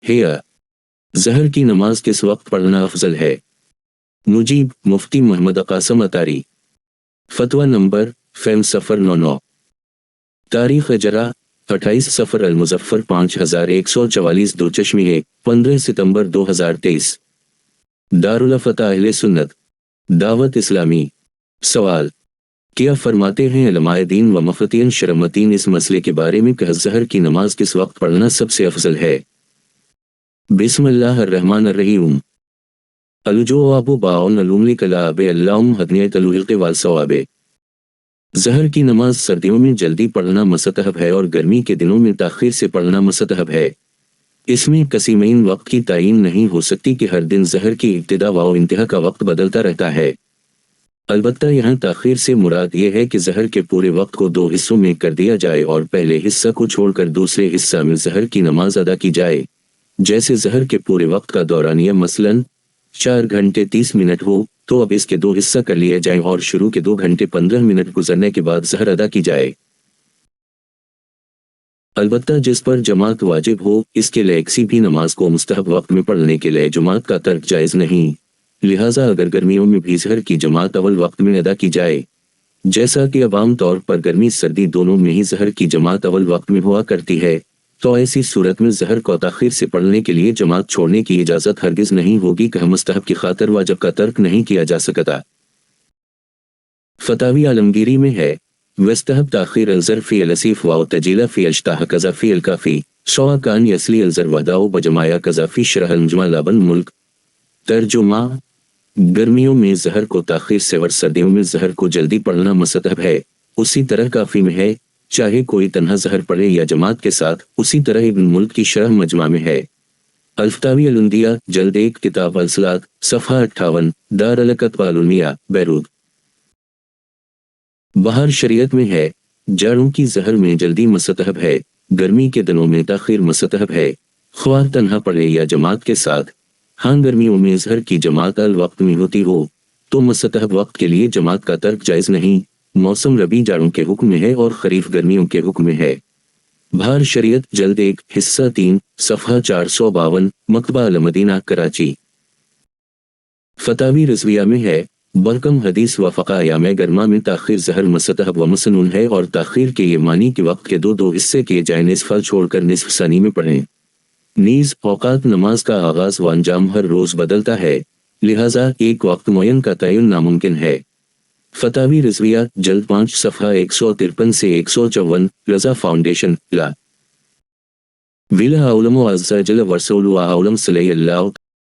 हिया ज़हर की नमाज किस वक्त पढ़ना अफजल है? मुजीब मुफ्ती मोहम्मद कासम अतारी। फतवा नंबर फेम सफ़र 99। तारीख़ जरा 28 सफ़र अल-मुज़फ़्फ़र 5144 दोचश्मी 15 सितंबर 2023। दारुल फ़ता अहले सुन्नत दावत इस्लामी। सवाल: क्या फरमाते हैं उलमाए दीन व मुफ़्तियन शरमतीन इस मसले के बारे में कि ज़हर की नमाज किस वक्त पढ़ना सबसे अफजल है? बिस्मिल्लाहिर्रहमानिर्रहीम। अलजवाबु बाउन अलुमली कलाबे अल्लाहुम हदनियत अलुहिक़ वल सवाबे। ज़हर की नमाज सर्दियों में जल्दी पढ़ना मुस्तहब है और गर्मी के दिनों में ताख़ीर से पढ़ना मुस्तहब है। इसमें कसीमैन वक्त की तायीन नहीं हो सकती कि हर दिन ज़हर की इब्तिदा व इंतहा का वक्त बदलता रहता है। अलबत्ता यहाँ ताख़ीर से मुराद ये है कि ज़हर के पूरे वक्त को दो हिस्सों में कर दिया जाए और पहले हिस्सा को छोड़कर दूसरे हिस्सा में ज़हर की नमाज अदा की जाए। जैसे ज़हर के पूरे वक्त का दौरानिया मसलन 4 घंटे 30 मिनट हो तो अब इसके दो हिस्सा कर लिए जाएं और शुरू के 2 घंटे 15 मिनट गुजरने के बाद ज़हर अदा की जाए। अलबत्ता जिस पर जमात वाजिब हो इसके लिए किसी भी नमाज को मुस्तहब वक्त में पढ़ने के लिए जमात का तर्क जायज़ नहीं। लिहाजा अगर गर्मियों में भी ज़हर की जमात अव्वल वक्त में अदा की जाए, जैसा कि अब आम तौर पर गर्मी सर्दी दोनों में ही ज़हर की जमात अव्वल वक्त में हुआ करती है, तो ऐसी सूरत में ज़हर को ताख़ीर से पढ़ने के लिए जमात छोड़ने की इजाज़त हरगिज़ नहीं होगी कि मुस्तहब की खातिर वाजिब का तर्क नहीं किया जा सकता। फतावी आलमगीरी में है वस्तहब ताख़ीर अलज़र फ़ी अलसीफ़ व तजीला फ़ी अश्ताह कज़ा फ़ी अलकाफ़ी शवा कान यसली अलज़र वदाओ बजमाया कज़ा फ़ी शरह अलमजमा लाबन मुल्क। तर्जुमा: गर्मियों में ज़हर को ताख़ीर से और सर्दियों में ज़हर को जल्दी पढ़ना मुस्तहब है। उसी तरह काफ़ी में है, चाहे कोई तन्हा ज़हर पढ़े या जमात के साथ। उसी तरह इब्न मुल्क की शरह मजमा में है। अल-फ़तावी अल-उंदिया जल्द 1 किताब अल-सलात सफ़हा 58 दार अल-कत्ब अल-उलमिया बैरूत। बाहर शरीयत में है जाड़ों की ज़हर में जल्दी मुस्तहब है, गर्मी के दिनों में ताख़ीर मुस्तहब है, ख्वाह तन्हा पढ़े या जमात के साथ। हाँ, गर्मियों में ज़हर की जमात अल वक्त में होती हो तो मुस्तहब वक्त के लिए जमात का तर्क जायज़ नहीं। मौसम रबी जाड़ों के हुक्म में है और खरीफ गर्मियों के हुक्म में है। बाहर शरीयत जल्द 1 हिस्सा 3 सफ़हा 452 मकतबा अल-मदीना कराची। फतावी रज़विया में है बरकम हदीस व फ़क़ाया में गर्मा में ताख़ीर ज़हर मुस्तहब व मसनून है और ताख़ीर के ये मानी कि वक्त के दो हिस्से किए जाए, निस्फ़ छोड़कर निस्फ़ सनी में पढ़ें। नीज़ औक़ात नमाज का आगाज़ व अंजाम हर रोज़ बदलता है, लिहाजा एक वक्त मुअय्यन का तयन नामुमकिन है। फतावी रज़विया जल्द 5 सफ़हा 153 से 154 रज़ा फाउंडेशन ला विला औलम अज़्ज़ा जल वरसूलु औलम सल्लल्लाहु